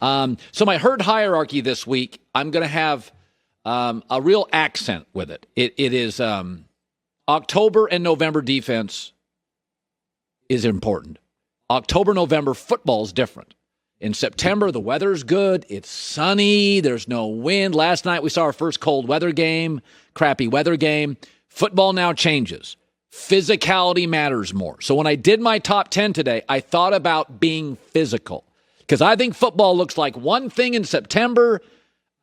So my herd hierarchy this week, I'm going to have a real accent with it. It is October and November defense is important. October, November football is different. In September, the weather's good. It's sunny. There's no wind. Last night, we saw our first cold weather game, crappy weather game. Football now changes. Physicality matters more. So when I did my top 10 today, I thought about being physical because I think football looks like one thing in September,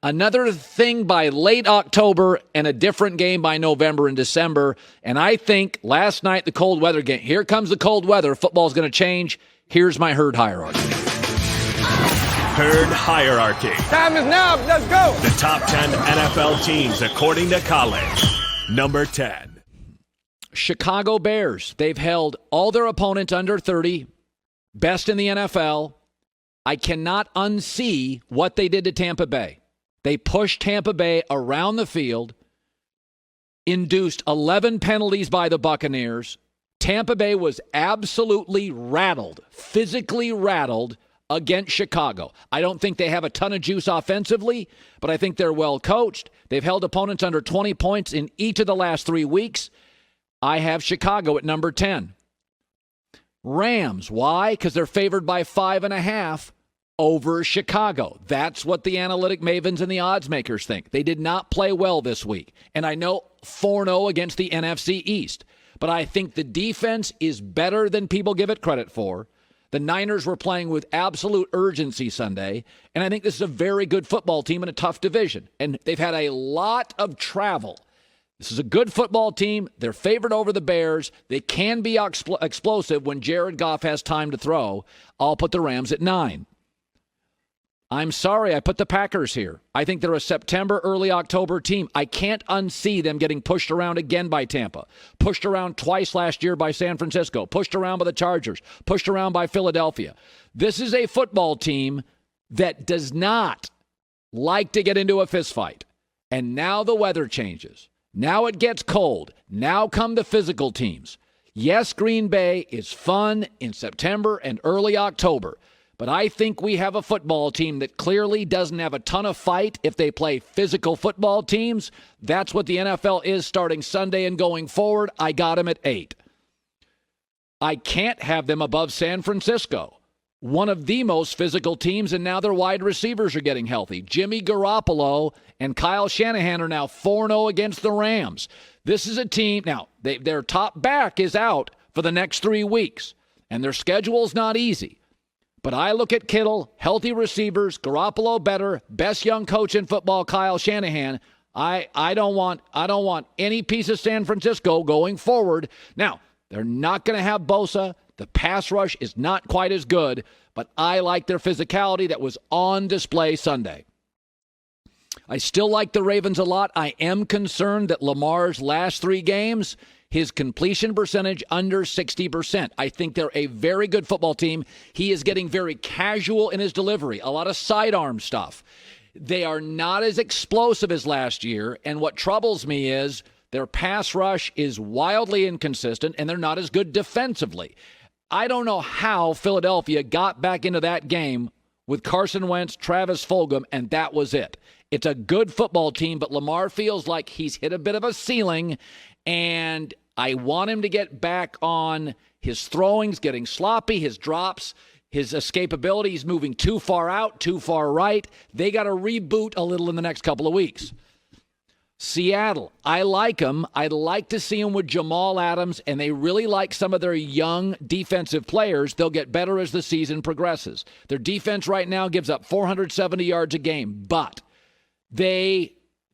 another thing by late October, and a different game by November and December. And I think last night, the cold weather game, here comes the cold weather. Football's going to change. Here's my herd hierarchy. Herd hierarchy. Time is now. Let's go. The top 10 NFL teams according to Colin. Number 10. Chicago Bears. They've held all their opponents under 30. Best in the NFL. I cannot unsee what they did to Tampa Bay. They pushed Tampa Bay around the field, induced 11 penalties by the Buccaneers. Tampa Bay was absolutely rattled, physically rattled against Chicago. I don't think they have a ton of juice offensively, but I think they're well coached. They've held opponents under 20 points in each of the last 3 weeks. I have Chicago at number 10. Rams. Why? Because they're favored by 5.5 over Chicago. That's what the analytic mavens and the odds makers think. They did not play well this week. And I know 4-0 against the NFC East. But I think the defense is better than people give it credit for. The Niners were playing with absolute urgency Sunday. And I think this is a very good football team in a tough division. And they've had a lot of travel. This is a good football team. They're favored over the Bears. They can be explosive when Jared Goff has time to throw. I'll put the Rams at 9. I'm sorry, I put the Packers here. I think they're a September, early October team. I can't unsee them getting pushed around again by Tampa. Pushed around twice last year by San Francisco. Pushed around by the Chargers. Pushed around by Philadelphia. This is a football team that does not like to get into a fistfight. And now the weather changes. Now it gets cold. Now come the physical teams. Yes, Green Bay is fun in September and early October. But I think we have a football team that clearly doesn't have a ton of fight if they play physical football teams. That's what the NFL is starting Sunday and going forward. I got them at 8. I can't have them above San Francisco, one of the most physical teams, and now their wide receivers are getting healthy. Jimmy Garoppolo and Kyle Shanahan are now 4-0 against the Rams. This is a team, now, their top back is out for the next 3 weeks, and their schedule's not easy. But I look at Kittle, healthy receivers, Garoppolo better, best young coach in football, Kyle Shanahan. I don't want any piece of San Francisco going forward. Now, they're not going to have Bosa. The pass rush is not quite as good, but I like their physicality that was on display Sunday. I still like the Ravens a lot. I am concerned that Lamar's last 3 games, his completion percentage under 60%. I think they're a very good football team. He is getting very casual in his delivery, a lot of sidearm stuff. They are not as explosive as last year, and what troubles me is their pass rush is wildly inconsistent, and they're not as good defensively. I don't know how Philadelphia got back into that game with Carson Wentz, Travis Fulgham, and that was it. It's a good football team, but Lamar feels like he's hit a bit of a ceiling, and I want him to get back on his throwings, getting sloppy, his drops, his escapability. He's moving too far out, too far right. They got to reboot a little in the next couple of weeks. Seattle, I like them. I'd like to see them with Jamal Adams, and they really like some of their young defensive players. They'll get better as the season progresses. Their defense right now gives up 470 yards a game, but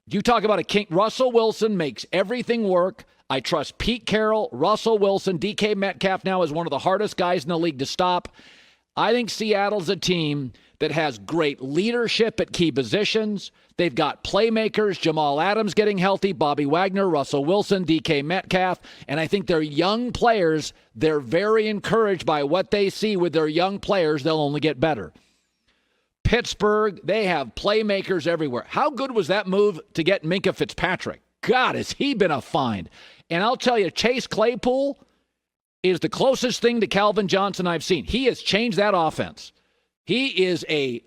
you talk about a king. Russell Wilson makes everything work. I trust Pete Carroll, Russell Wilson, DK Metcalf now is one of the hardest guys in the league to stop. I think Seattle's a team that has great leadership at key positions. They've got playmakers, Jamal Adams getting healthy, Bobby Wagner, Russell Wilson, DK Metcalf, and I think their young players, they're very encouraged by what they see with their young players. They'll only get better. Pittsburgh, they have playmakers everywhere. How good was that move to get Minkah Fitzpatrick? God, has he been a find. And I'll tell you, Chase Claypool is the closest thing to Calvin Johnson I've seen. He has changed that offense. He is a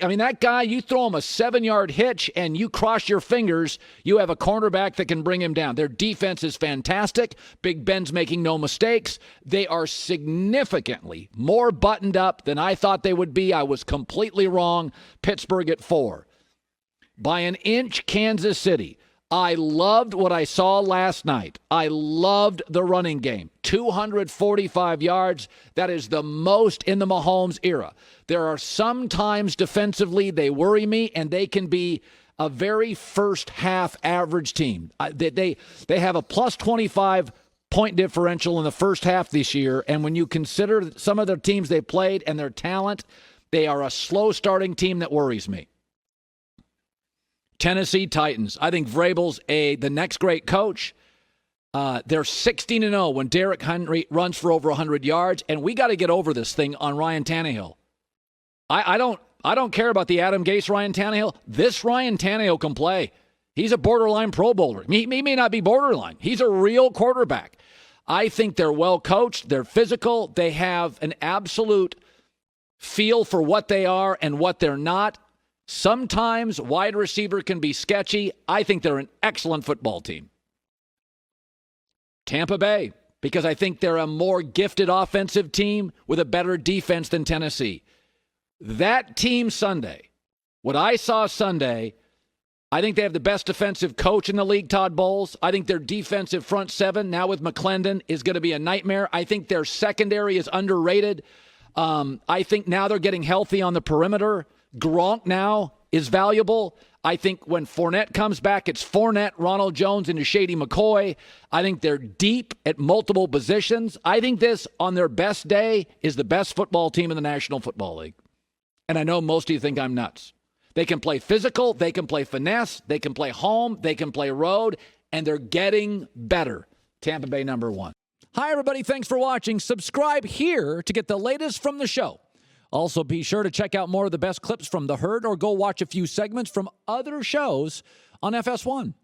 I mean, that guy, you throw him a 7-yard hitch and you cross your fingers, you have a cornerback that can bring him down. Their defense is fantastic. Big Ben's making no mistakes. They are significantly more buttoned up than I thought they would be. I was completely wrong. Pittsburgh at 4. By an inch, Kansas City. I loved what I saw last night. I loved the running game. 245 yards. That is the most in the Mahomes era. There are some times defensively they worry me, and they can be a very first-half average team. They have a plus 25 point differential in the first half this year, and when you consider some of the teams they played and their talent, they are a slow-starting team that worries me. Tennessee Titans. I think Vrabel's the next great coach. They're 16-0 when Derrick Henry runs for over 100 yards, and we got to get over this thing on Ryan Tannehill. I don't care about the Adam Gase Ryan Tannehill. This Ryan Tannehill can play. He's a borderline Pro Bowler. He may not be borderline. He's a real quarterback. I think they're well coached. They're physical. They have an absolute feel for what they are and what they're not. Sometimes wide receiver can be sketchy. I think they're an excellent football team. Tampa Bay, because I think they're a more gifted offensive team with a better defense than Tennessee. That team Sunday, what I saw Sunday, I think they have the best defensive coach in the league, Todd Bowles. I think their defensive front seven, now with McClendon, is going to be a nightmare. I think their secondary is underrated. I think now they're getting healthy on the perimeter. Gronk now is valuable. I think when Fournette comes back, it's Fournette, Ronald Jones, and Shady McCoy. I think they're deep at multiple positions. I think this, on their best day, is the best football team in the National Football League. And I know most of you think I'm nuts. They can play physical, they can play finesse, they can play home, they can play road, and they're getting better. Tampa Bay #1. Hi, everybody. Thanks for watching. Subscribe here to get the latest from the show. Also, be sure to check out more of the best clips from The Herd or go watch a few segments from other shows on FS1.